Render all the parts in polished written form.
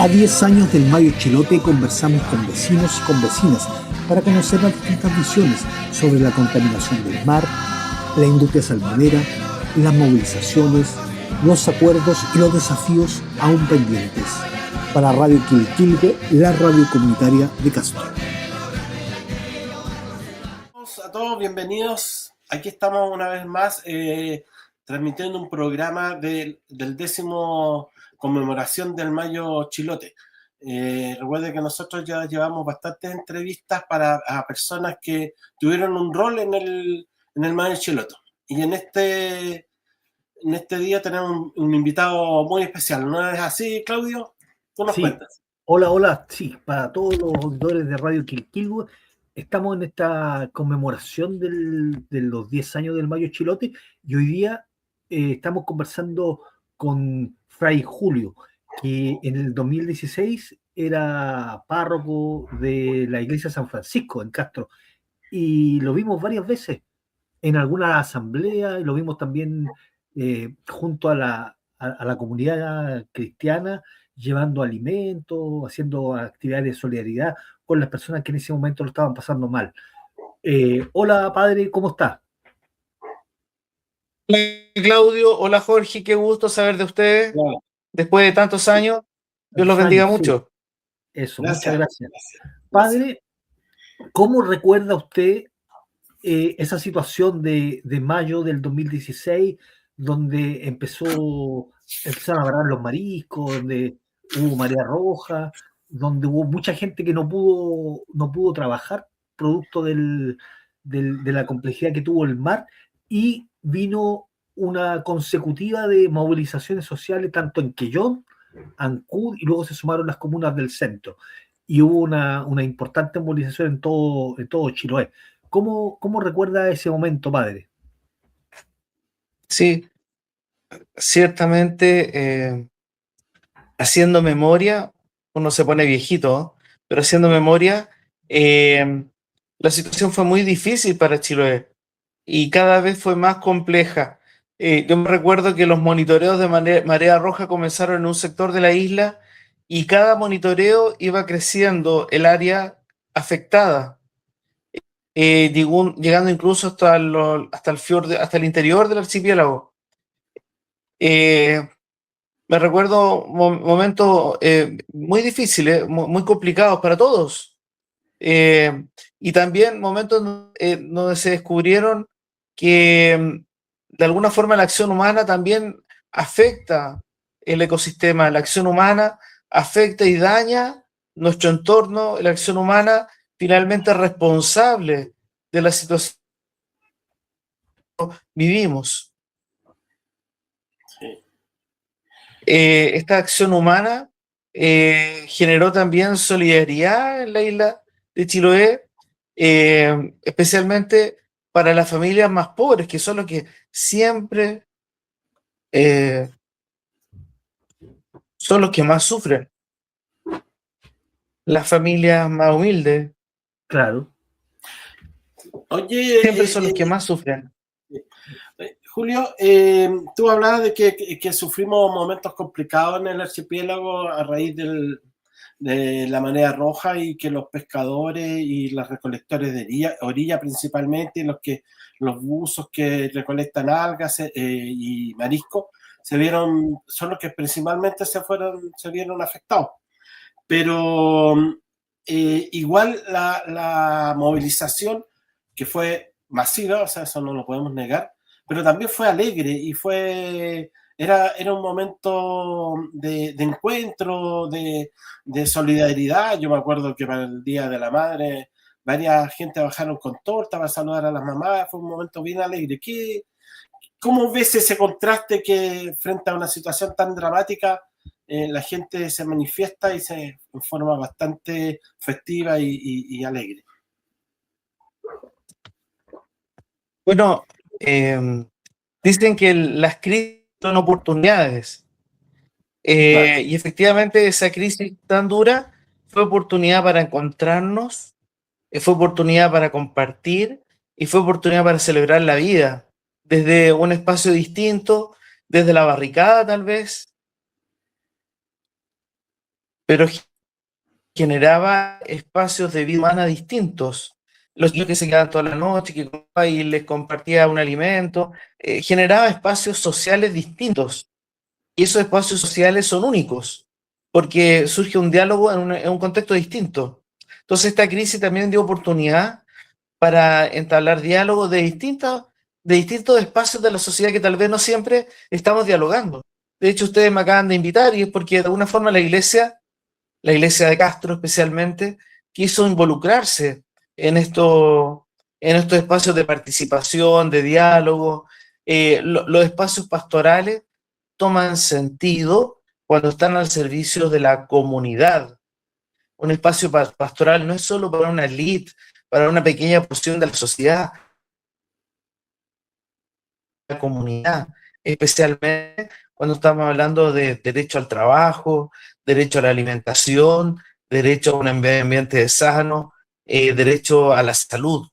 A 10 años del Mayo Chilote conversamos con vecinos y con vecinas para conocer las distintas visiones sobre la contaminación del mar, la industria salmonera, las movilizaciones, los acuerdos y los desafíos aún pendientes. Para Radio Quilquilgue, la radio comunitaria de Castro. A todos, bienvenidos. Aquí estamos una vez más transmitiendo un programa del 10º conmemoración del Mayo Chilote. Recuerde que nosotros ya llevamos bastantes entrevistas a personas que tuvieron un rol en el Mayo Chilote. Y en este día tenemos un invitado muy especial. ¿No es así, Claudio? ¿Tú nos cuentas? Hola. Sí, para todos los auditores de Radio Quilquilgue, estamos en esta conmemoración de los 10 años del Mayo Chilote y hoy día estamos conversando con Fray Julio, que en el 2016 era párroco de la iglesia San Francisco en Castro, y lo vimos varias veces en alguna asamblea, y lo vimos también junto a la comunidad cristiana, llevando alimentos, haciendo actividades de solidaridad con las personas que en ese momento lo estaban pasando mal. Hola, padre, ¿cómo está? Hola Claudio, hola Jorge, qué gusto saber de ustedes. Claro. Después de tantos años, Dios los bendiga mucho. Eso, Gracias. muchas gracias. Padre, ¿cómo recuerda usted esa situación de mayo del 2016, donde empezaron a parar los mariscos, donde hubo marea roja, donde hubo mucha gente que no pudo trabajar producto de la complejidad que tuvo el mar, y vino una consecutiva de movilizaciones sociales tanto en Quellón, Ancud, y luego se sumaron las comunas del centro, y hubo una importante movilización en todo Chiloé? ¿Cómo recuerda ese momento, padre? Sí, ciertamente, haciendo memoria, uno se pone viejito, pero haciendo memoria, la situación fue muy difícil para Chiloé y cada vez fue más compleja. Yo me recuerdo que los monitoreos de marea roja comenzaron en un sector de la isla y cada monitoreo iba creciendo el área afectada. Llegando incluso hasta el fiord, hasta el interior del archipiélago. Me recuerdo momentos muy difíciles, muy complicados para todos. Y también momentos donde se descubrieron que de alguna forma la acción humana también afecta el ecosistema. La acción humana afecta y daña nuestro entorno. La acción humana finalmente es responsable de la situación que vivimos. Sí. Esta acción humana generó también solidaridad en la isla de Chiloé, especialmente para las familias más pobres, que son los que siempre son los que más sufren. Las familias más humildes. Claro. Oye, siempre son los que más sufren. Julio, tú hablabas de que sufrimos momentos complicados en el archipiélago a raíz de la marea roja, y que los pescadores y los recolectores de orilla principalmente, los buzos que recolectan algas y mariscos, son los que principalmente se vieron afectados. Pero igual la movilización, que fue masiva, o sea, eso no lo podemos negar, pero también fue alegre y era un momento de encuentro, de solidaridad. Yo me acuerdo que para el Día de la Madre varias gente bajaron con torta para saludar a las mamás. Fue un momento bien alegre. ¿Cómo ves ese contraste que frente a una situación tan dramática la gente se manifiesta en forma bastante festiva y alegre? Bueno, dicen que las crisis son oportunidades. Claro. Y efectivamente esa crisis tan dura fue oportunidad para encontrarnos, fue oportunidad para compartir y fue oportunidad para celebrar la vida desde un espacio distinto, desde la barricada tal vez, pero generaba espacios de vida humana distintos. Los niños que se quedaban toda la noche, que y les compartía un alimento, generaba espacios sociales distintos. Y esos espacios sociales son únicos, porque surge un diálogo en un contexto distinto. Entonces esta crisis también dio oportunidad para entablar diálogo de distintos espacios de la sociedad que tal vez no siempre estamos dialogando. De hecho, ustedes me acaban de invitar y es porque de alguna forma la iglesia de Castro especialmente, quiso involucrarse en estos espacios de participación, de diálogo. Los espacios pastorales toman sentido cuando están al servicio de la comunidad. Un espacio pastoral no es solo para una élite, para una pequeña porción de la sociedad, la comunidad, especialmente cuando estamos hablando de derecho al trabajo, derecho a la alimentación, derecho a un ambiente sano, derecho a la salud.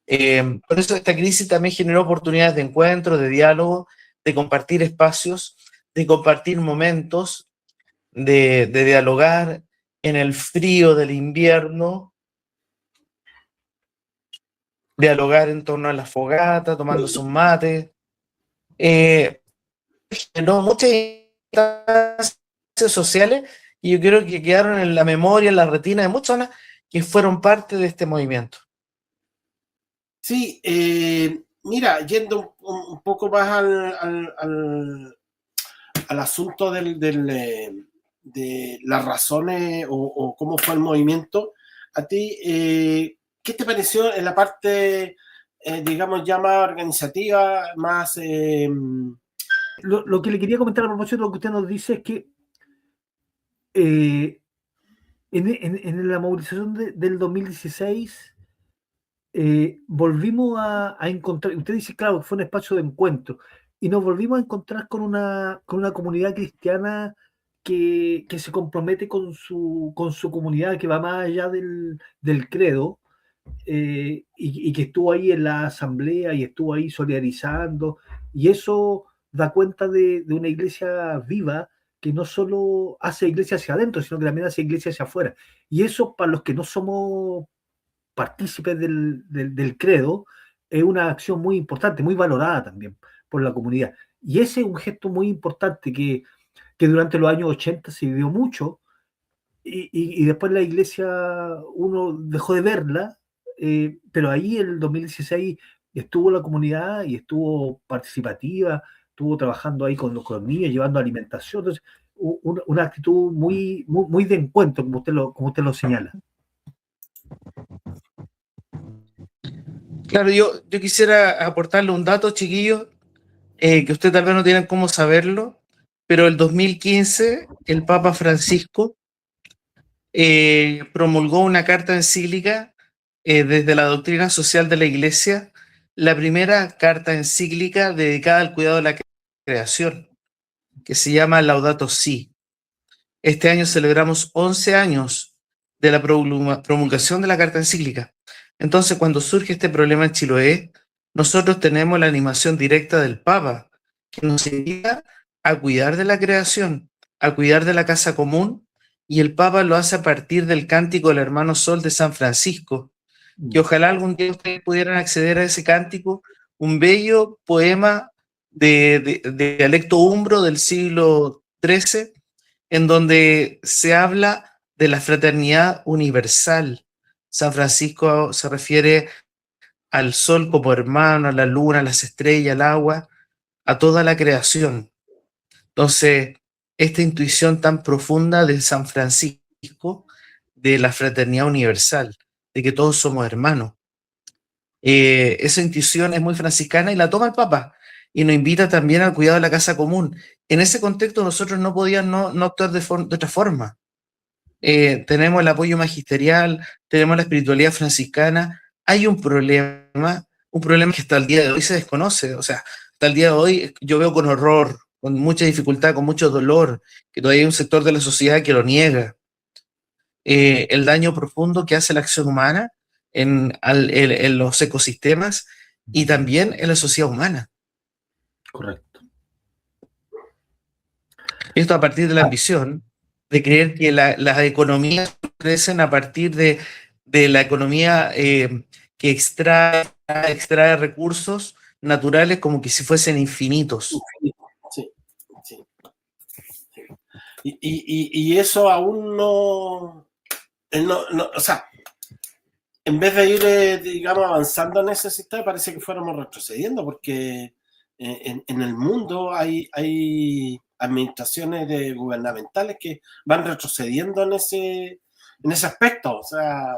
Por eso esta crisis también generó oportunidades de encuentro, de diálogo, de compartir espacios, de compartir momentos, de dialogar en el frío del invierno, dialogar en torno a la fogata, tomándose un mate. Generó muchas instancias sociales y yo creo que quedaron en la memoria, en la retina de muchas personas que fueron parte de este movimiento. Sí, mira, yendo un poco más al asunto de las razones o cómo fue el movimiento, a ti, ¿qué te pareció en la parte, digamos, ya más organizativa, más... Lo que le quería comentar a propósito de lo que usted nos dice es que en la movilización del 2016 volvimos a encontrar, usted dice, claro, fue un espacio de encuentro, y nos volvimos a encontrar con una comunidad cristiana que se compromete con su comunidad, que va más allá del credo, y que estuvo ahí en la asamblea y estuvo ahí solidarizando, y eso da cuenta de una iglesia viva que no solo hace iglesia hacia adentro, sino que también hace iglesia hacia afuera. Y eso, para los que no somos partícipes del credo, es una acción muy importante, muy valorada también por la comunidad. Y ese es un gesto muy importante que durante los años 80 se vivió mucho, y después la iglesia uno dejó de verla, pero ahí en el 2016 estuvo la comunidad y estuvo participativa, estuvo trabajando ahí con los niños, llevando alimentación. Entonces, una actitud muy de encuentro, como usted lo señala. Claro, yo quisiera aportarle un dato, chiquillo, que usted tal vez no tiene cómo saberlo, pero el 2015 el Papa Francisco promulgó una carta encíclica desde la doctrina social de la Iglesia, la primera carta encíclica dedicada al cuidado de la creación, que se llama Laudato Si. Este año celebramos 11 años de la promulgación de la carta encíclica. Entonces, cuando surge este problema en Chiloé, nosotros tenemos la animación directa del Papa, que nos invita a cuidar de la creación, a cuidar de la casa común, y el Papa lo hace a partir del cántico del Hermano Sol de San Francisco, que ojalá algún día ustedes pudieran acceder a ese cántico, un bello poema de dialecto umbro del siglo XIII, en donde se habla de la fraternidad universal. San Francisco se refiere al sol como hermano, a la luna, a las estrellas, al agua, a toda la creación. Entonces, esta intuición tan profunda de San Francisco, de la fraternidad universal, de que todos somos hermanos, esa intuición es muy franciscana y la toma el Papa y nos invita también al cuidado de la casa común. En ese contexto nosotros no podíamos no actuar de otra forma. Tenemos el apoyo magisterial, tenemos la espiritualidad franciscana. Hay un problema que hasta el día de hoy se desconoce. O sea, hasta el día de hoy yo veo con horror, con mucha dificultad, con mucho dolor, que todavía hay un sector de la sociedad que lo niega. El daño profundo que hace la acción humana en los ecosistemas y también en la sociedad humana. Correcto. Esto a partir de la ambición de creer que las economías crecen a partir de la economía que extrae recursos naturales como que si fuesen infinitos. Sí, sí, sí. Y eso aún no, o sea, en vez de ir, digamos, avanzando en ese sistema, parece que fuéramos retrocediendo, porque en el mundo hay administraciones gubernamentales que van retrocediendo en ese aspecto. O sea,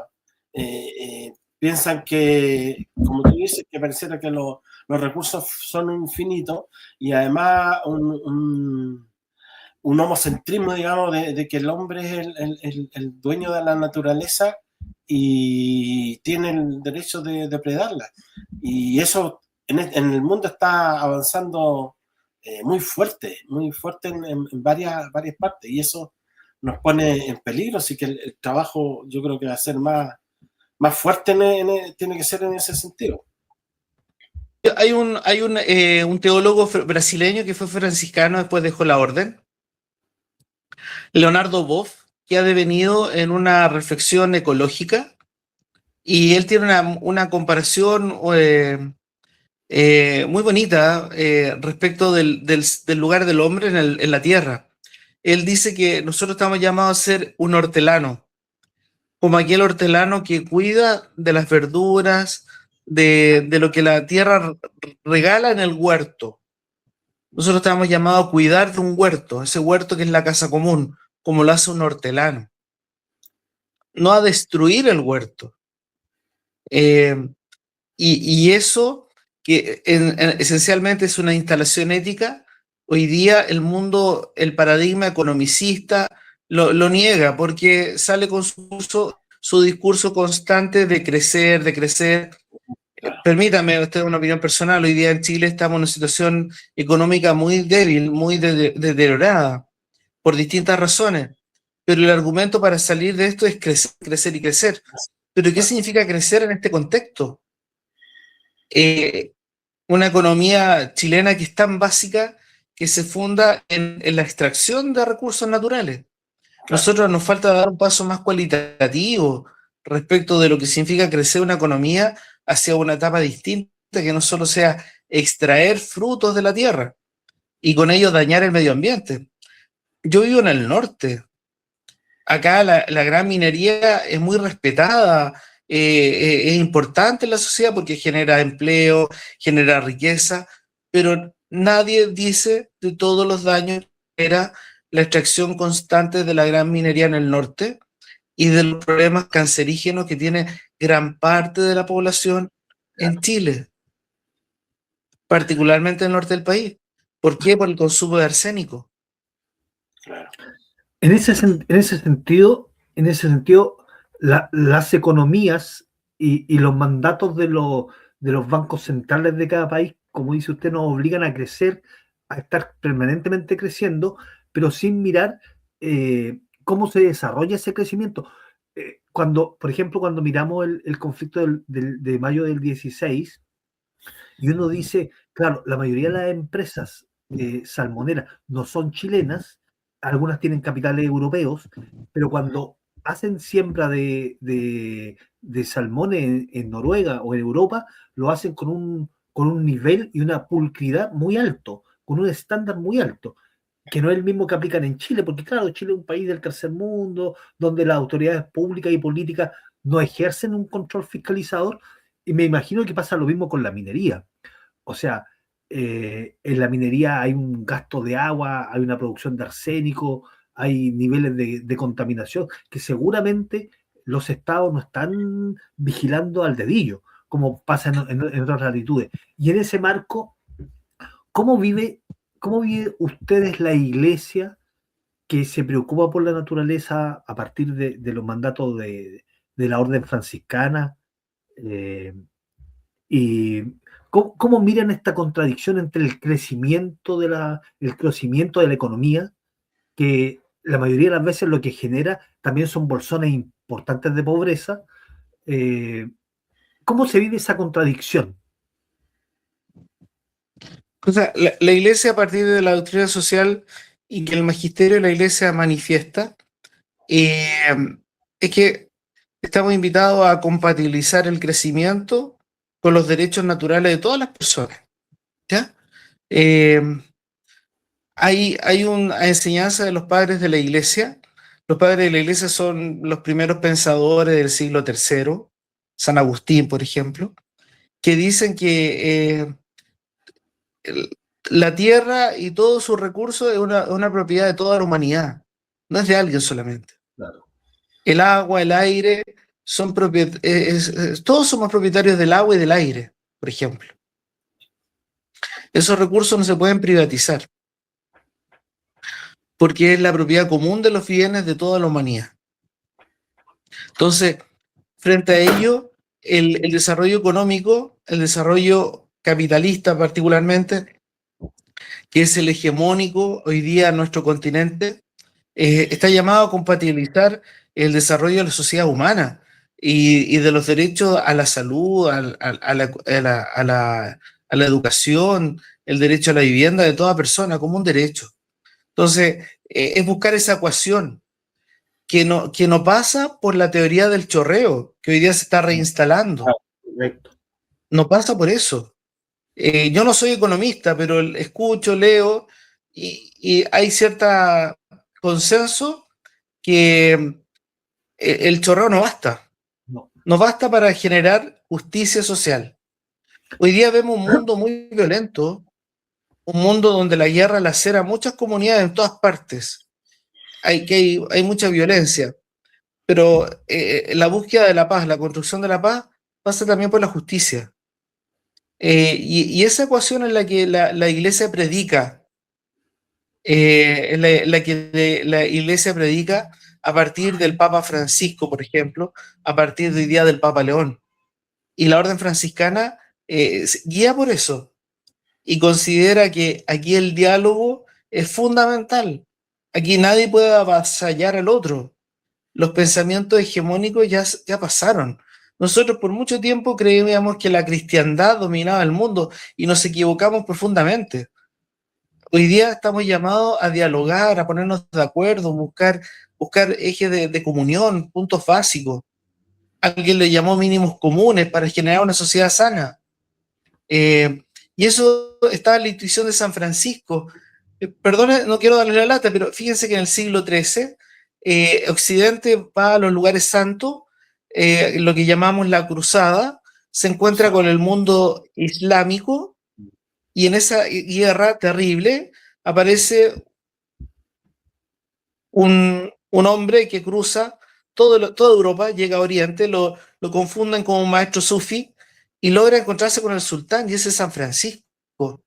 piensan que, como tú dices, que pareciera que los recursos son infinitos, y además un homocentrismo, digamos, de que el hombre es el dueño de la naturaleza y tiene el derecho de depredarla. Y eso en el mundo está avanzando muy fuerte en varias partes, y eso nos pone en peligro. Así que el trabajo, yo creo que va a ser más fuerte, tiene que ser en ese sentido. Hay un teólogo brasileño que fue franciscano, después dejó la orden, Leonardo Boff, que ha devenido en una reflexión ecológica, y él tiene una comparación muy bonita respecto del lugar del hombre en la tierra. Él dice que nosotros estamos llamados a ser un hortelano, como aquel hortelano que cuida de las verduras, de lo que la tierra regala en el huerto. Nosotros estamos llamados a cuidar de un huerto, ese huerto que es la casa común, como lo hace un hortelano, no a destruir el huerto. Y eso, que esencialmente es una instalación ética, hoy día el mundo, el paradigma economicista lo niega, porque sale con su discurso constante de crecer, de crecer. Permítame, esta es una opinión personal, hoy día en Chile estamos en una situación económica muy débil, muy deteriorada, por distintas razones, pero el argumento para salir de esto es crecer, crecer y crecer. ¿Pero qué significa crecer en este contexto? Una economía chilena que es tan básica que se funda en la extracción de recursos naturales. Nosotros nos falta dar un paso más cualitativo respecto de lo que significa crecer una economía hacia una etapa distinta, que no solo sea extraer frutos de la tierra y con ello dañar el medio ambiente. Yo vivo en el norte. Acá la gran minería es muy respetada, es importante en la sociedad porque genera empleo, genera riqueza, pero nadie dice de todos los daños que era la extracción constante de la gran minería en el norte y de los problemas cancerígenos que tiene gran parte de la población en Chile, particularmente en el norte del país. ¿Por qué? Por el consumo de arsénico. Claro. En ese sentido, las economías y los mandatos de los bancos centrales de cada país, como dice usted, nos obligan a crecer, a estar permanentemente creciendo, pero sin mirar cómo se desarrolla ese crecimiento. Por ejemplo, cuando miramos el conflicto de mayo del 16, y uno dice, claro, la mayoría de las empresas salmoneras no son chilenas, algunas tienen capitales europeos, pero cuando hacen siembra de salmones en Noruega o en Europa, lo hacen con un nivel y una pulcritud muy alto, con un estándar muy alto, que no es el mismo que aplican en Chile, porque claro, Chile es un país del tercer mundo, donde las autoridades públicas y políticas no ejercen un control fiscalizador, y me imagino que pasa lo mismo con la minería. O sea, en la minería hay un gasto de agua, hay una producción de arsénico, hay niveles de contaminación que seguramente los estados no están vigilando al dedillo, como pasa en otras latitudes. Y en ese marco, ¿cómo vive ustedes la iglesia que se preocupa por la naturaleza a partir de los mandatos de la orden franciscana? Y cómo miran esta contradicción entre el crecimiento de la economía, que la mayoría de las veces lo que genera también son bolsones importantes de pobreza? ¿Cómo se vive esa contradicción? O sea, la iglesia, a partir de la doctrina social y que el magisterio de la iglesia manifiesta, es que estamos invitados a compatibilizar el crecimiento con los derechos naturales de todas las personas, ¿ya? Eh, hay una enseñanza de los padres de la Iglesia. Los padres de la Iglesia son los primeros pensadores del siglo III, San Agustín, por ejemplo, que dicen que la tierra y todos sus recursos es una propiedad de toda la humanidad, no es de alguien solamente. Claro. El agua, el aire, todos somos propietarios del agua y del aire, por ejemplo. Esos recursos no se pueden privatizar, porque es la propiedad común de los bienes de toda la humanidad. Entonces, frente a ello, el desarrollo económico, el desarrollo capitalista particularmente, que es el hegemónico hoy día en nuestro continente, está llamado a compatibilizar el desarrollo de la sociedad humana y de los derechos a la salud, a la educación, el derecho a la vivienda de toda persona como un derecho. Entonces, es buscar esa ecuación que no pasa por la teoría del chorreo, que hoy día se está reinstalando. Correcto. No pasa por eso. Yo no soy economista, pero escucho, leo, y hay cierta consenso que el chorreo no basta. No basta para generar justicia social. Hoy día vemos un mundo muy violento, un mundo donde la guerra lacera muchas comunidades en todas partes. Hay mucha violencia, pero la búsqueda de la paz, la construcción de la paz, pasa también por la justicia. Y esa ecuación es la que la Iglesia predica, la que la Iglesia predica a partir del Papa Francisco, por ejemplo, a partir de hoy día del Papa León. Y la Orden Franciscana guía por eso y considera que aquí el diálogo es fundamental. Aquí nadie puede avasallar al otro. Los pensamientos hegemónicos ya pasaron. Nosotros por mucho tiempo creíamos que la cristiandad dominaba el mundo y nos equivocamos profundamente. Hoy día estamos llamados a dialogar, a ponernos de acuerdo, buscar ejes de comunión, puntos básicos. Alguien le llamó mínimos comunes para generar una sociedad sana. Y eso está en la intuición de San Francisco. Perdone, no quiero darle la lata, pero fíjense que en el siglo XIII Occidente va a los lugares santos, lo que llamamos la cruzada, se encuentra con el mundo islámico y en esa guerra terrible aparece un hombre que cruza toda Europa, llega a Oriente, lo confunden como un maestro sufí y logra encontrarse con el sultán, y ese es San Francisco.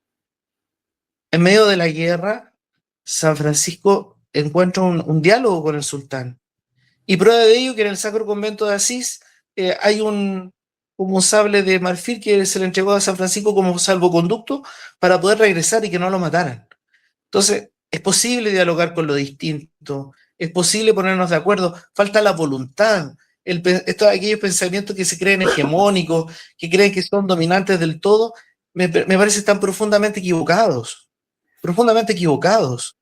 En medio de la guerra, San Francisco encuentra un diálogo con el sultán. Y prueba de ello que en el Sacro Convento de Asís hay como un sable de marfil que se le entregó a San Francisco como salvoconducto para poder regresar y que no lo mataran. Entonces, es posible dialogar con lo distinto, es posible ponernos de acuerdo, falta la voluntad. Aquellos pensamientos que se creen hegemónicos, que creen que son dominantes del todo, me parece que están profundamente equivocados. Profundamente equivocados.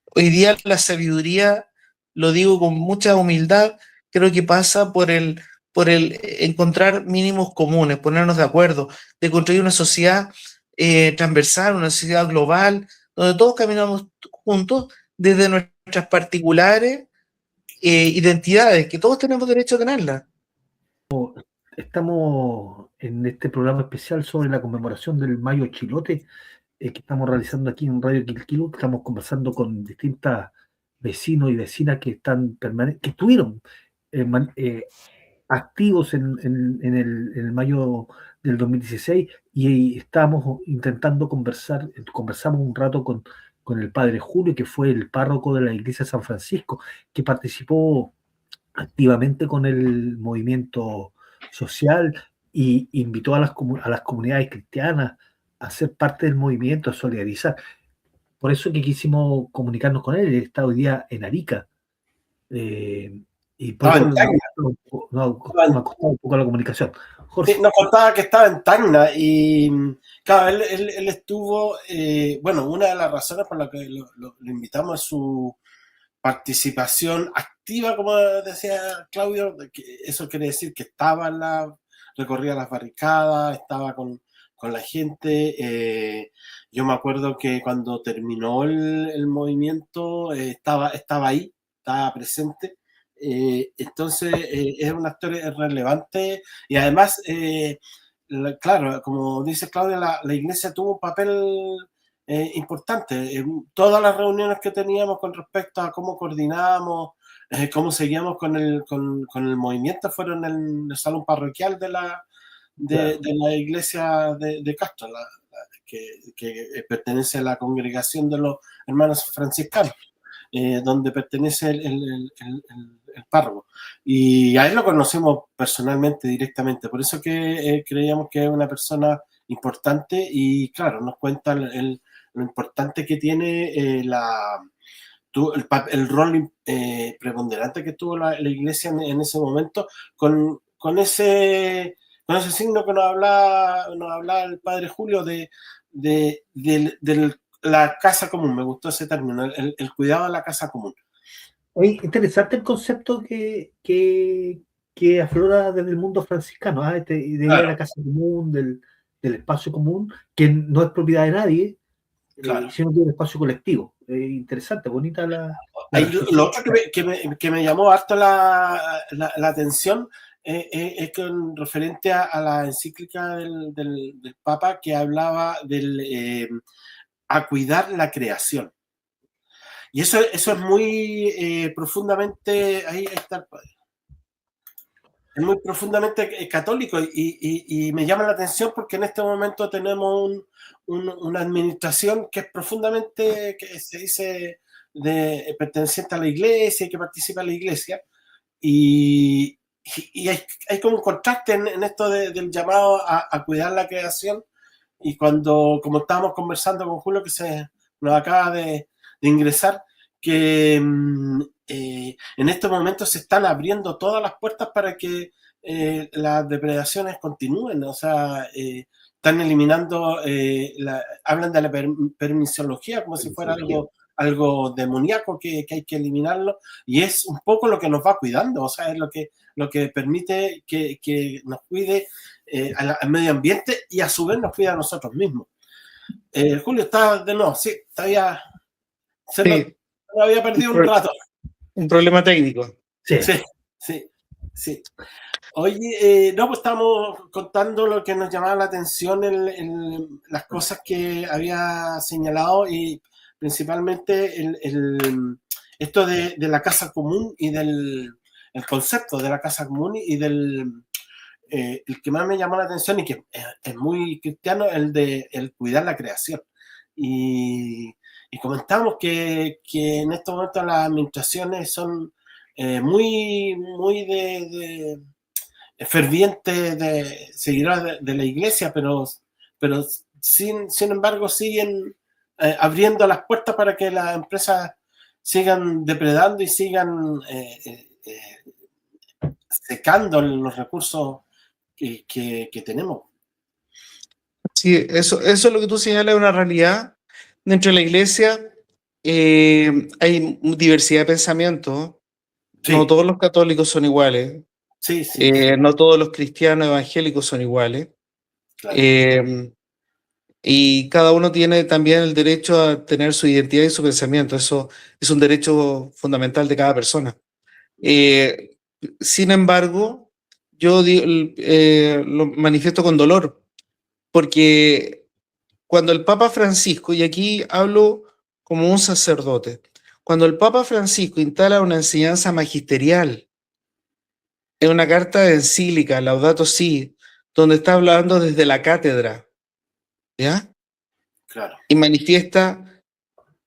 Hoy día la sabiduría, lo digo con mucha humildad, creo que pasa por el encontrar mínimos comunes, ponernos de acuerdo, de construir una sociedad transversal, una sociedad global, donde todos caminamos juntos desde nuestras particulares identidades, que todos tenemos derecho a tenerlas. Estamos en este programa especial sobre la conmemoración del Mayo Chilote, que estamos realizando aquí en Radio Quilquilú. Estamos conversando con distintas vecinos y vecinas que estuvieron activos en el mayo del 2016, y estamos intentando conversamos un rato con el padre Julio, que fue el párroco de la iglesia de San Francisco, que participó activamente con el movimiento social y invitó a las comunidades cristianas a ser parte del movimiento, a solidarizar. Por eso que quisimos comunicarnos con él. Él está hoy día en Arica. Y por eso nos ha costado un poco la comunicación. Jorge. Sí, nos contaba que estaba en Tacna y, claro, él estuvo, bueno, una de las razones por las que lo invitamos participación activa, como decía Claudio, que eso quiere decir que recorría las barricadas, estaba con la gente. Yo me acuerdo que cuando terminó el movimiento estaba ahí, estaba presente. Entonces es un actor relevante y además, claro, como dice Claudia, la iglesia tuvo un papel importante. Todas las reuniones que teníamos con respecto a cómo coordinábamos, cómo seguíamos con el movimiento fueron en el salón parroquial de la iglesia de Castro, que pertenece a la congregación de los hermanos franciscanos, donde pertenece el párroco. Y a él lo conocemos personalmente, directamente. Por eso que creíamos que es una persona importante y, claro, nos cuenta lo importante que tiene el rol preponderante que tuvo la iglesia en ese momento, con ese signo que nos hablaba el padre Julio de la casa común. Me gustó ese término, el cuidado de la casa común. Oye, interesante el concepto que aflora desde el mundo franciscano, de la casa común, del espacio común, que no es propiedad de nadie, sino que es un espacio colectivo. Interesante, bonita lo otro que me llamó harto la atención es que referente a la encíclica del Papa, que hablaba a cuidar la creación. Y eso es muy profundamente, ahí está el padre. Es muy profundamente católico y me llama la atención porque en este momento tenemos una administración que es profundamente, que se dice, perteneciente a la iglesia y que participa en la iglesia. Y hay como un contraste en esto del llamado a cuidar la creación. Y como estábamos conversando con Julio, que nos acaba de ingresar, que en estos momentos se están abriendo todas las puertas para que las depredaciones continúen. O sea, están eliminando, hablan de la permisología como si fuera algo demoníaco que hay que eliminarlo, y es un poco lo que nos va cuidando. O sea, es lo que permite que nos cuide al medio ambiente y a su vez nos cuida a nosotros mismos. Julio, está de nuevo, sí, todavía lo había perdido un rato. Un problema técnico. Sí. Oye, pues estamos contando lo que nos llamaba la atención, las cosas que había señalado, y principalmente esto de la casa común y el concepto de la casa común y el que más me llamó la atención y que es muy cristiano, el cuidar la creación. Y comentamos que en estos momentos las administraciones son muy de fervientes de seguidores de la iglesia, pero sin embargo siguen abriendo las puertas para que las empresas sigan depredando y sigan secando los recursos que tenemos. Sí, eso es lo que tú señalas, es una realidad. Dentro de la iglesia hay diversidad de pensamiento. Sí. No todos los católicos son iguales. Sí. No todos los cristianos evangélicos son iguales. Claro. Y cada uno tiene también el derecho a tener su identidad y su pensamiento. Eso es un derecho fundamental de cada persona. Sin embargo, yo lo manifiesto con dolor, porque cuando el Papa Francisco, y aquí hablo como un sacerdote, cuando el Papa Francisco instala una enseñanza magisterial en una carta de encíclica, Laudato Si, donde está hablando desde la cátedra, ¿ya? Claro. Y manifiesta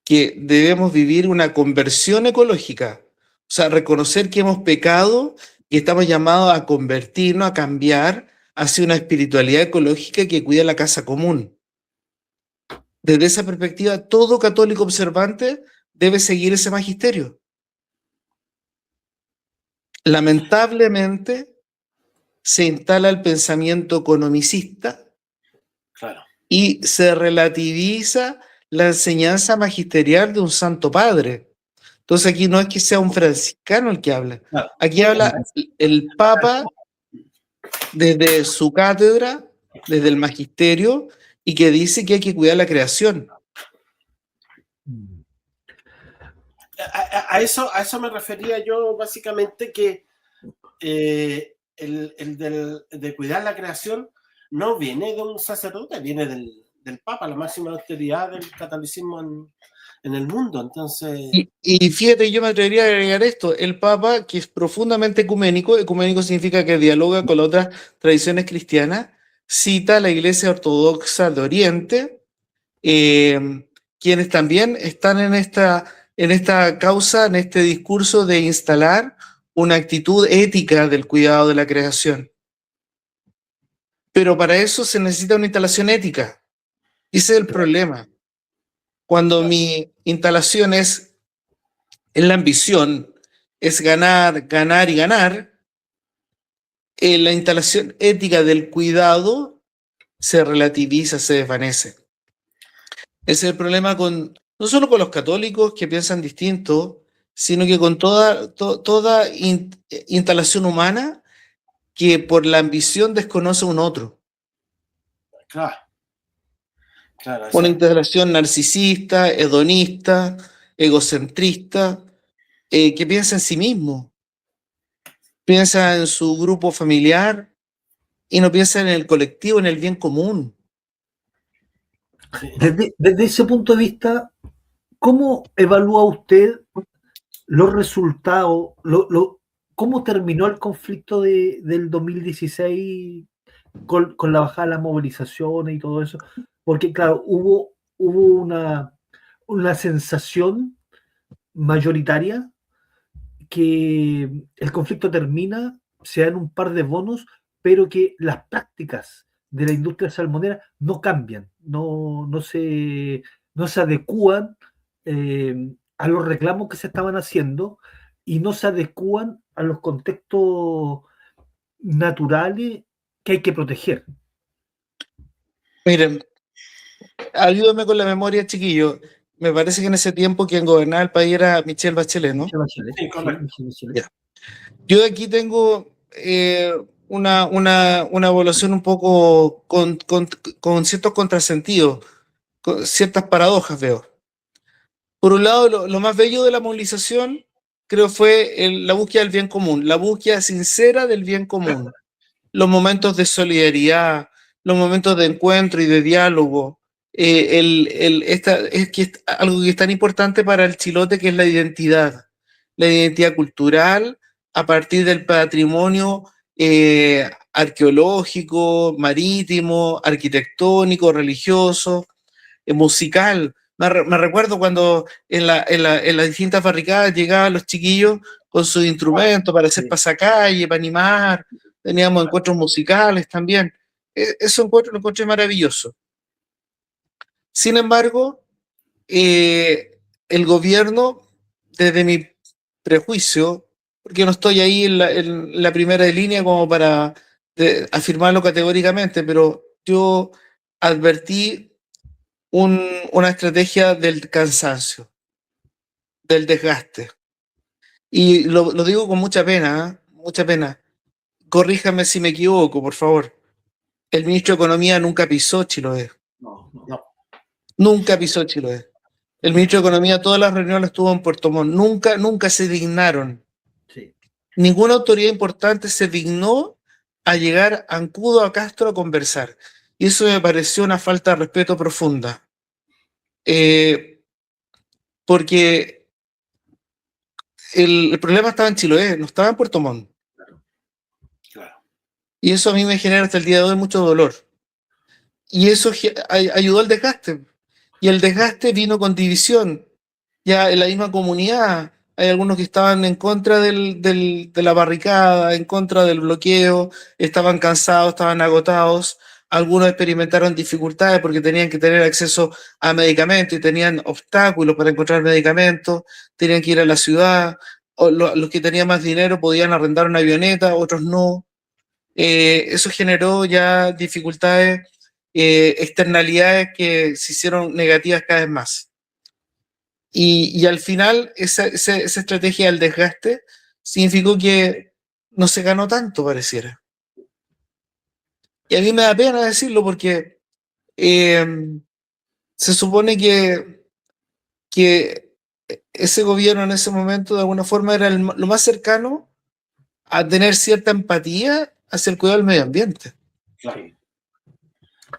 que debemos vivir una conversión ecológica, o sea, reconocer que hemos pecado y estamos llamados a convertirnos, a cambiar hacia una espiritualidad ecológica que cuida la casa común. Desde esa perspectiva, todo católico observante debe seguir ese magisterio. Lamentablemente, se instala el pensamiento economicista. Claro. Y se relativiza la enseñanza magisterial de un Santo Padre. Entonces aquí no es que sea un franciscano el que habla. Claro. Aquí habla el Papa desde su cátedra, desde el magisterio, y que dice que hay que cuidar la creación. A eso me refería yo básicamente, que de cuidar la creación no viene de un sacerdote, viene del Papa, la máxima autoridad del catolicismo en el mundo. Entonces, Y fíjate, yo me atrevería a agregar esto, el Papa, que es profundamente ecuménico, ecuménico significa que dialoga con las otras tradiciones cristianas, cita a la Iglesia Ortodoxa de Oriente, quienes también están en esta causa, en este discurso de instalar una actitud ética del cuidado de la creación. Pero para eso se necesita una instalación ética. Ese es el problema. Cuando mi instalación es la ambición, es ganar, ganar y ganar, la instalación ética del cuidado se relativiza, se desvanece. Ese es el problema no solo con los católicos que piensan distinto, sino que con toda instalación humana que por la ambición desconoce a un otro. claro. Una instalación narcisista, hedonista, egocentrista, que piensa en sí mismo, piensa en su grupo familiar y no piensa en el colectivo, en el bien común. Desde ese punto de vista, ¿cómo evalúa usted los resultados? ¿Cómo terminó el conflicto del 2016 con la bajada de las movilizaciones y todo eso? Porque, claro, hubo una sensación mayoritaria que el conflicto termina, se dan un par de bonos, pero que las prácticas de la industria salmonera no cambian, no se adecúan a los reclamos que se estaban haciendo y no se adecúan a los contextos naturales que hay que proteger. Miren, ayúdame con la memoria, chiquillo. Me parece que en ese tiempo quien gobernaba el país era Michelle Bachelet, ¿no? Sí, correcto. Ya. Yo de aquí tengo una evaluación un poco con ciertos contrasentidos, con ciertas paradojas veo. Por un lado, lo más bello de la movilización creo fue la búsqueda del bien común, la búsqueda sincera del bien común, los momentos de solidaridad, los momentos de encuentro y de diálogo, algo que es tan importante para el chilote, que es la identidad cultural a partir del patrimonio arqueológico, marítimo, arquitectónico, religioso, musical. Me recuerdo cuando en las distintas barricadas llegaban los chiquillos con sus instrumentos para hacer pasacalle, para animar, teníamos encuentros musicales también. Eso lo encontré maravilloso. Sin embargo, el gobierno, desde mi prejuicio, porque no estoy ahí en la primera línea como para afirmarlo categóricamente, pero yo advertí una estrategia del cansancio, del desgaste. Y lo digo con mucha pena, ¿eh? Mucha pena. Corríjame si me equivoco, por favor. El ministro de Economía nunca pisó Chiloé. No. Nunca pisó Chiloé. El ministro de Economía, todas las reuniones estuvo en Puerto Montt. Nunca se dignaron. Sí. Ninguna autoridad importante se dignó a llegar a Ancudo, a Castro, a conversar. Y eso me pareció una falta de respeto profunda. Porque el problema estaba en Chiloé, no estaba en Puerto Montt. Claro. Y eso a mí me genera hasta el día de hoy mucho dolor. Y eso ayudó al desgaste. Y el desgaste vino con división. Ya en la misma comunidad hay algunos que estaban en contra de la barricada, en contra del bloqueo, estaban cansados, estaban agotados. Algunos experimentaron dificultades porque tenían que tener acceso a medicamentos y tenían obstáculos para encontrar medicamentos, tenían que ir a la ciudad. Los que tenían más dinero podían arrendar una avioneta, otros no. Eso generó ya dificultades, externalidades que se hicieron negativas cada vez más. Y al final esa estrategia del desgaste significó que no se ganó tanto, pareciera. Y a mí me da pena decirlo porque eh, se supone que ese gobierno en ese momento de alguna forma era lo más cercano a tener cierta empatía hacia el cuidado del medio ambiente. Claro.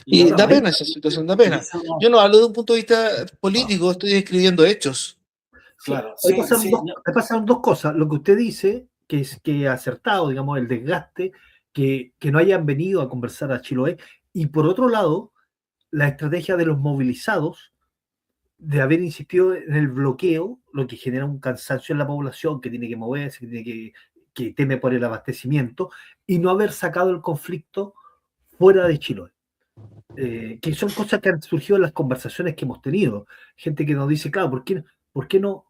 Y ahora, da pena esa situación, da pena. Yo no hablo de un punto de vista político, estoy describiendo hechos. claro, Ahí sí, sí, me pasan dos cosas. Lo que usted dice, que es que acertado, digamos, el desgaste, que no hayan venido a conversar a Chiloé. Y por otro lado, la estrategia de los movilizados, de haber insistido en el bloqueo, lo que genera un cansancio en la población que tiene que moverse, que teme por el abastecimiento, y no haber sacado el conflicto fuera de Chiloé. Que son cosas que han surgido en las conversaciones que hemos tenido. Gente que nos dice, claro, por qué no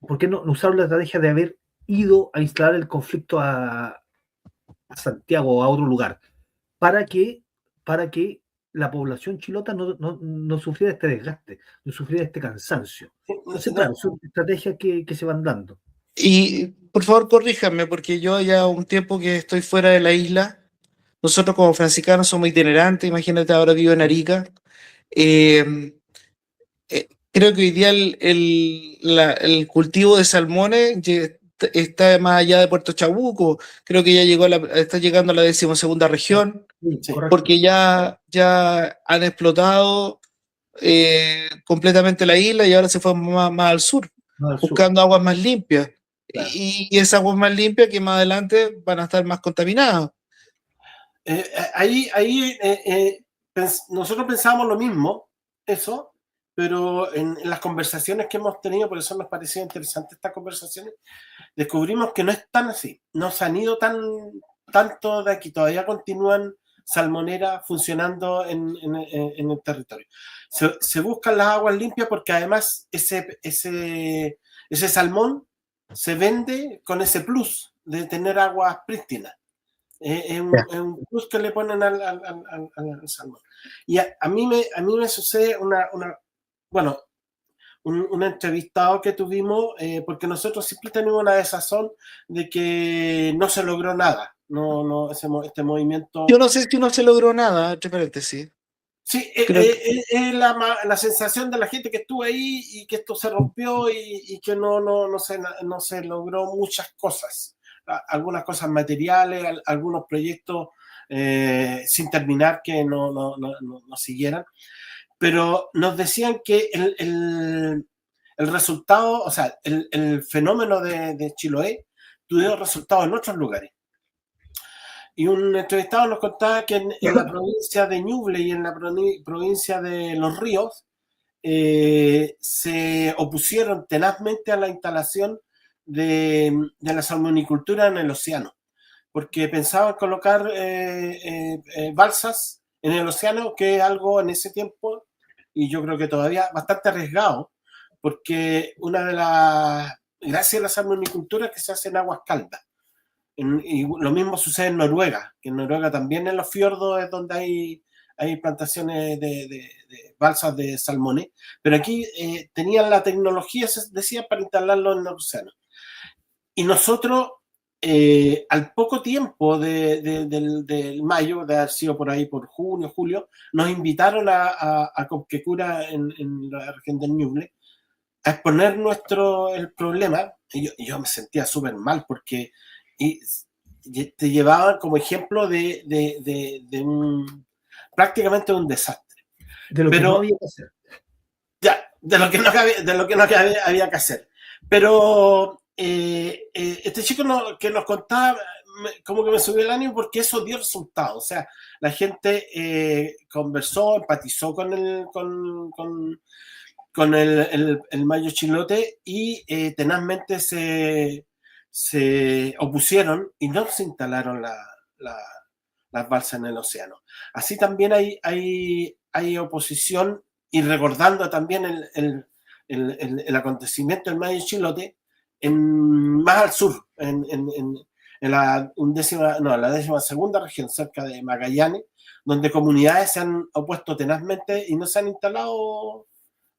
no usaron la estrategia de haber ido a instalar el conflicto a Santiago o a otro lugar? Para que, para que la población chilota no sufriera este desgaste, no sufriera este cansancio. Entonces, claro, son estrategias que se van dando. Y por favor, corríjanme, porque yo ya un tiempo que estoy fuera de la isla. Nosotros como franciscanos somos itinerantes, imagínate, ahora vivo en Arica. Eh, Creo que hoy día el cultivo de salmones está más allá de Puerto Chabuco. Creo que ya está llegando a la 12ª región, Sí, porque ya han explotado completamente la isla y ahora se fue más al sur, al sur. buscando aguas más limpias. Claro. Y esas aguas más limpias que más adelante van a estar más contaminadas. Nosotros pensábamos lo mismo, eso, pero en las conversaciones que hemos tenido, por eso nos parecía interesante estas conversaciones, descubrimos que no es tan así, no se han ido tanto de aquí, todavía continúan salmoneras funcionando en el territorio. Se buscan las aguas limpias porque además ese salmón se vende con ese plus de tener aguas prístinas. Es un plus que le ponen al salmón. Y a mí me sucede un entrevistado que tuvimos, porque nosotros siempre tenemos una desazón de que no se logró nada. Este movimiento. Yo no sé si no se logró nada, entre paréntesis. Sí, es la sensación de la gente que estuvo ahí y que esto se rompió y que no se logró muchas cosas. Algunas cosas materiales, algunos proyectos sin terminar que no siguieran. Pero nos decían que el resultado, o sea, el fenómeno de Chiloé tuvo resultados en otros lugares. Y un entrevistado nos contaba que en la provincia de Ñuble y en la provincia de Los Ríos se opusieron tenazmente a la instalación de la salmonicultura en el océano, porque pensaban colocar balsas en el océano, que es algo en ese tiempo, y yo creo que todavía bastante arriesgado, porque una de las gracias a la salmonicultura es que se hace en aguas caldas. Y lo mismo sucede en Noruega, que en Noruega también en los fiordos es donde hay plantaciones de balsas de salmones, pero aquí tenían la tecnología, se decía, para instalarlo en el océano. Y nosotros, al poco tiempo del mayo, de haber sido por ahí por junio, julio, nos invitaron a Copquecura en la región del Ñuble a exponer el problema. Y yo me sentía súper mal porque te llevaban como ejemplo prácticamente un desastre. De lo que no había que hacer. Ya, de lo que no había que hacer. Pero este chico que nos contaba, como que me subió el ánimo porque eso dio resultados. O sea, la gente conversó, empatizó con el Mayo Chilote y tenazmente se opusieron y no se instalaron las balsas en el océano. Así también hay oposición, y recordando también el acontecimiento del Mayo Chilote más al sur, en la 12ª región, cerca de Magallanes, donde comunidades se han opuesto tenazmente y no se han instalado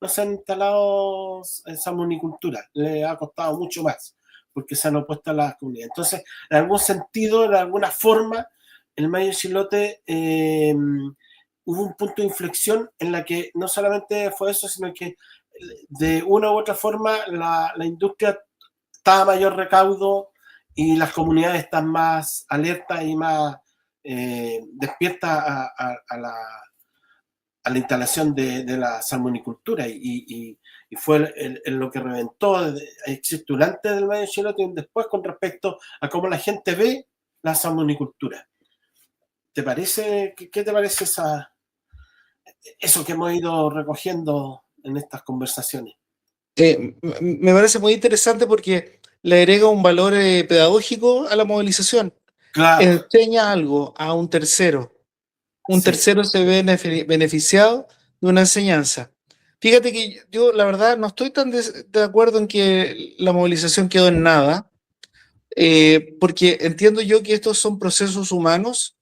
no se han instalado en salmonicultura, le ha costado mucho más, porque se han opuesto a las comunidades. Entonces, en algún sentido, de alguna forma, el Mayo Chilote hubo un punto de inflexión en la que no solamente fue eso, sino que de una u otra forma la industria está a mayor recaudo y las comunidades están más alertas y más despiertas a la instalación de la salmonicultura y fue lo que reventó. Existe un antes del Mayo Chilote y un después con respecto a cómo la gente ve la salmonicultura. ¿Te parece? ¿Qué te parece eso que hemos ido recogiendo en estas conversaciones? Me parece muy interesante porque le agrega un valor pedagógico a la movilización. Claro. Enseña algo a un tercero. Un Sí. tercero se ve beneficiado de una enseñanza. Fíjate que yo, la verdad, no estoy tan de acuerdo en que la movilización quedó en nada, porque entiendo yo que estos son procesos humanos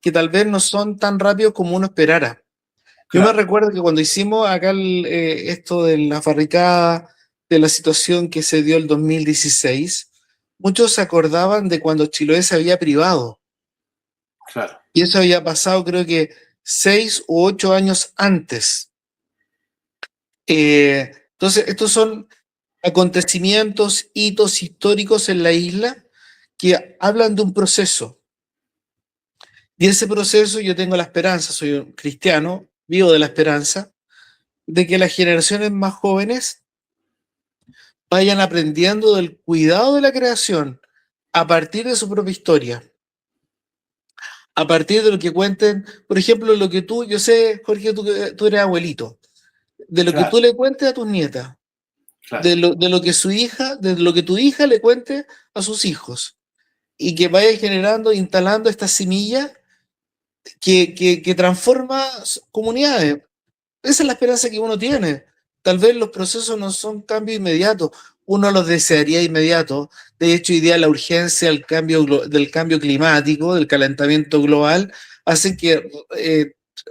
que tal vez no son tan rápidos como uno esperara. Yo me recuerdo que cuando hicimos acá esto de la barricada, de la situación que se dio el 2016, muchos se acordaban de cuando Chiloé se había privado. Claro. Y eso había pasado, creo que 6 u 8 años antes. Entonces, estos son acontecimientos, hitos históricos en la isla que hablan de un proceso. Y ese proceso yo tengo la esperanza, soy un cristiano, vivo de la esperanza, de que las generaciones más jóvenes vayan aprendiendo del cuidado de la creación a partir de su propia historia, a partir de lo que cuenten, por ejemplo, lo que tú, yo sé, Jorge, tú eres abuelito, de lo que tú le cuentes a tus nietas, de lo que su hija, de lo que tu hija le cuente a sus hijos, y que vaya generando, instalando esta semilla que transforma comunidades. Esa es la esperanza que uno tiene. Tal vez los procesos no son cambios inmediatos, uno los desearía inmediatos. De hecho, hoy día la urgencia del cambio climático, del calentamiento global, hace que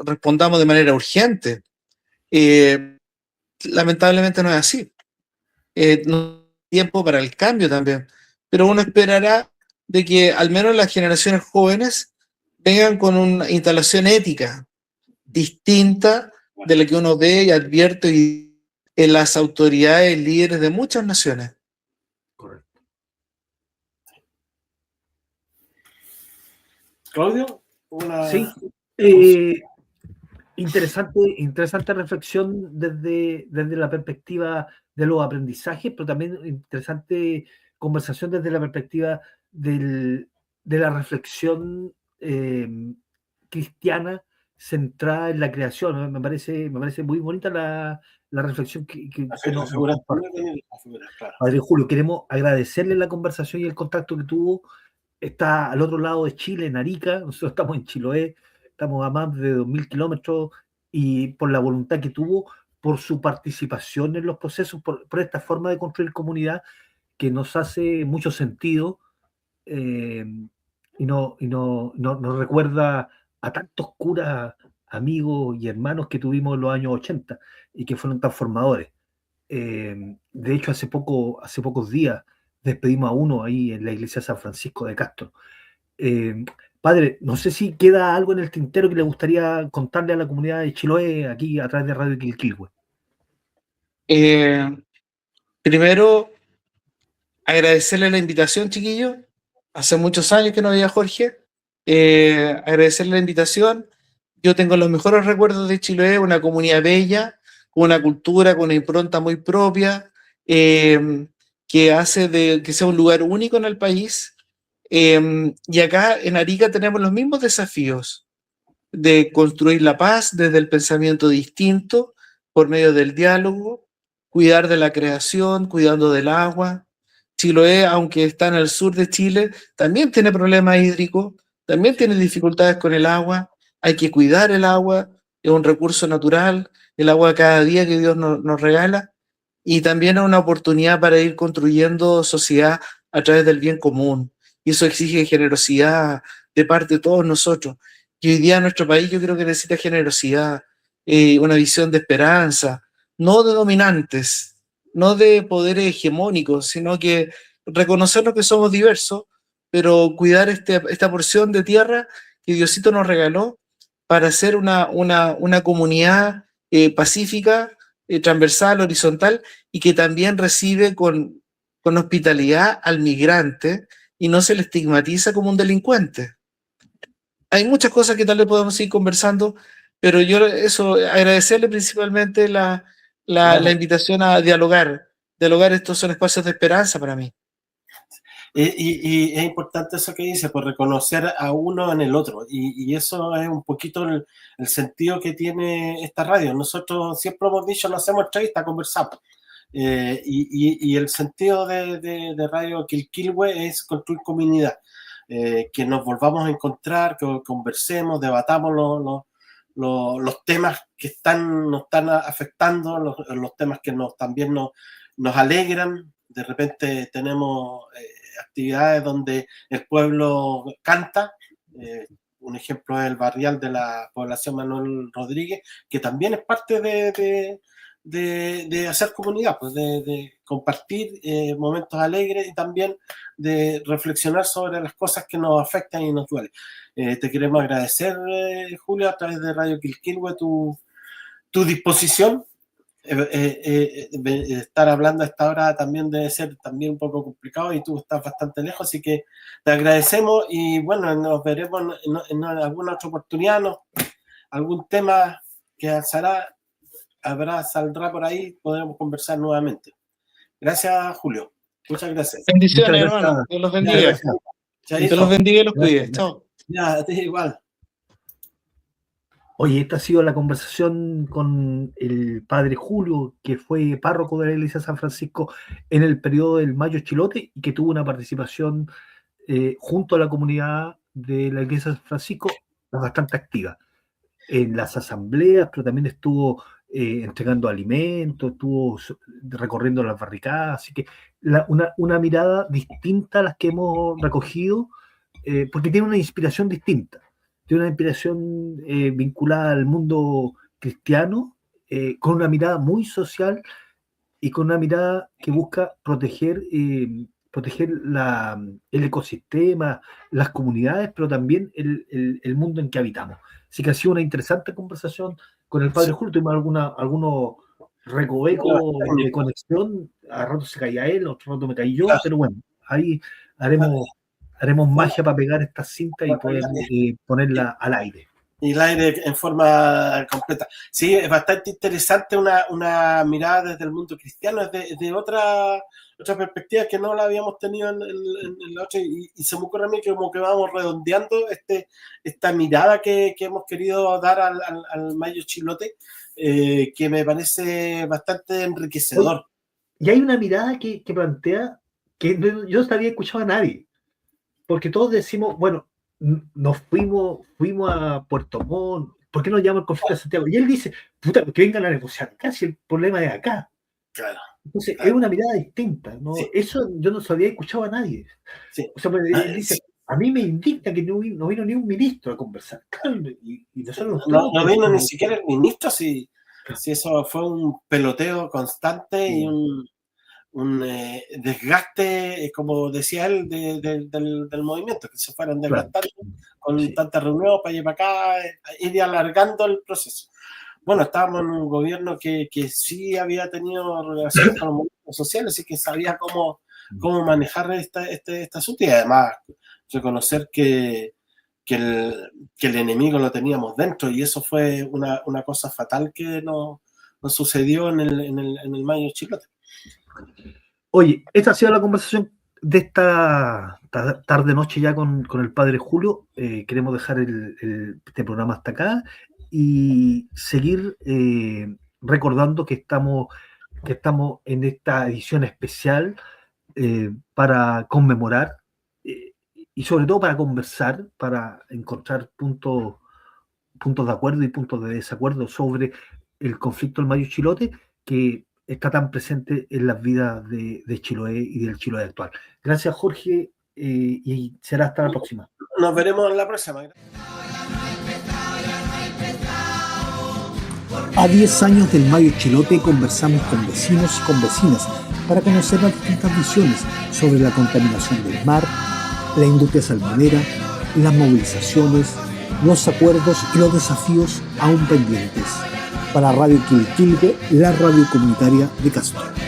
respondamos de manera urgente. Lamentablemente no es así. No hay tiempo para el cambio también, pero uno esperará de que al menos las generaciones jóvenes vengan con una instalación ética distinta de la que uno ve y advierte en las autoridades líderes de muchas naciones. Correcto. Claudio, Sí, interesante reflexión desde la perspectiva de los aprendizajes, pero también interesante conversación desde la perspectiva de la reflexión cristiana centrada en la creación. Me parece muy bonita la reflexión que nos comparte. Padre Julio, queremos agradecerle la conversación y el contacto que tuvo. Está al otro lado de Chile, en Arica. Nosotros estamos en Chiloé, estamos a más de 2.000 kilómetros, y por la voluntad que tuvo, por su participación en los procesos, por esta forma de construir comunidad que nos hace mucho sentido, y nos recuerda a tantos curas, amigos y hermanos que tuvimos en los años 80 y que fueron transformadores. De hecho, hace pocos días despedimos a uno ahí en la iglesia de San Francisco de Castro. Padre, no sé si queda algo en el tintero que le gustaría contarle a la comunidad de Chiloé aquí a través de Radio Quilquilhue. Primero, agradecerle la invitación, chiquillos. Hace muchos años que no veía a Jorge. Agradecerle la invitación. Yo tengo los mejores recuerdos de Chiloé, una comunidad bella, con una cultura, con una impronta muy propia, que hace de que sea un lugar único en el país. Y acá en Arica tenemos los mismos desafíos de construir la paz desde el pensamiento distinto, por medio del diálogo, cuidar de la creación, cuidando del agua. Chiloé, aunque está en el sur de Chile, también tiene problemas hídricos, también tiene dificultades con el agua. Hay que cuidar el agua, es un recurso natural, el agua cada día que Dios nos regala, y también es una oportunidad para ir construyendo sociedad a través del bien común. Y eso exige generosidad de parte de todos nosotros. Y hoy día nuestro país yo creo que necesita generosidad, una visión de esperanza, no de dominantes, no de poderes hegemónicos, sino que reconocernos que somos diversos, pero cuidar esta porción de tierra que Diosito nos regaló para ser una comunidad pacífica, transversal, horizontal, y que también recibe con hospitalidad al migrante y no se le estigmatiza como un delincuente. Hay muchas cosas que tal vez podemos ir conversando, pero yo agradecerle principalmente la invitación a dialogar. Dialogar, estos son espacios de esperanza para mí. Y es importante eso que dice, por reconocer a uno en el otro. Y eso es un poquito el sentido que tiene esta radio. Nosotros siempre hemos dicho, no hacemos entrevistas, conversamos. Y el sentido de Radio Quilquilhue es construir comunidad. Que nos volvamos a encontrar, que conversemos, debatamos los temas que nos están afectando, los temas que también nos alegran. De repente tenemos actividades donde el pueblo canta. Un ejemplo es el barrial de la población Manuel Rodríguez, que también es parte de hacer comunidad, pues de compartir momentos alegres y también de reflexionar sobre las cosas que nos afectan y nos duelen. Te queremos agradecer, Julio, a través de Radio Quilquilhue, tu disposición. Estar hablando a esta hora también debe ser también un poco complicado y tú estás bastante lejos, así que te agradecemos y bueno, nos veremos en alguna otra oportunidad, algún tema que saldrá por ahí, podremos conversar nuevamente. Gracias, Julio. Muchas gracias. Bendiciones, hermano. Dios los bendiga. Dios los bendiga y los cuide. Chao. Ya, a ti igual. Oye, esta ha sido la conversación con el padre Julio, que fue párroco de la iglesia de San Francisco en el periodo del Mayo Chilote y que tuvo una participación junto a la comunidad de la iglesia de San Francisco bastante activa en las asambleas, pero también estuvo entregando alimentos, estuvo recorriendo las barricadas, así que una mirada distinta a las que hemos recogido, porque tiene una inspiración distinta. Tiene una inspiración vinculada al mundo cristiano, con una mirada muy social y con una mirada que busca proteger el ecosistema, las comunidades, pero también el mundo en que habitamos. Así que ha sido una interesante conversación con el padre Julio. Tuvimos algunos recovecos de conexión. A rato se caía él, a otro rato me caí yo, pero bueno, ahí haremos magia para pegar esta cinta y poder ponerla al aire. Y el aire en forma completa. Sí, es bastante interesante una mirada desde el mundo cristiano, es de otra perspectiva que no la habíamos tenido en la otra, y se me ocurre a mí que como que vamos redondeando esta mirada que hemos querido dar al Mayo Chilote, que me parece bastante enriquecedor. Y hay una mirada que plantea que yo no había escuchado a nadie. Porque todos decimos, bueno, nos fuimos a Puerto Montt, ¿por qué nos llama el conflicto de Santiago? Y él dice, puta, que vengan a negociar acá, si el problema es acá. Claro. Entonces, es una mirada distinta, ¿no? Sí. Eso yo no se había escuchado a nadie. Sí. O sea, él dice, sí. A mí me indigna que no vino ni un ministro a conversar. Claro, y nosotros no vino ni siquiera el ministro, si eso fue un peloteo constante y un desgaste, como decía él, del movimiento, que se fueron desgastando con tantas reuniones para allá y para acá, ir alargando el proceso. Bueno, estábamos en un gobierno que sí había tenido relaciones con los movimientos sociales, así que sabía cómo manejar este asunto, y además reconocer que el enemigo lo teníamos dentro, y eso fue una cosa fatal que nos sucedió en el Mayo Chilote. Oye, esta ha sido la conversación de esta tarde-noche ya con el padre Julio. Queremos dejar este programa hasta acá y seguir recordando que estamos en esta edición especial para conmemorar y sobre todo para conversar, para encontrar puntos de acuerdo y puntos de desacuerdo sobre el conflicto del Mayo Chilote, que está tan presente en las vidas de Chiloé y del Chiloé actual. Gracias, Jorge, y será hasta la próxima. Nos veremos en la próxima. A 10 años del Mayo Chilote conversamos con vecinos y con vecinas para conocer las distintas visiones sobre la contaminación del mar, la industria salmonera, las movilizaciones, los acuerdos y los desafíos aún pendientes. Para Radio Quilquilgue, la radio comunitaria de Castro.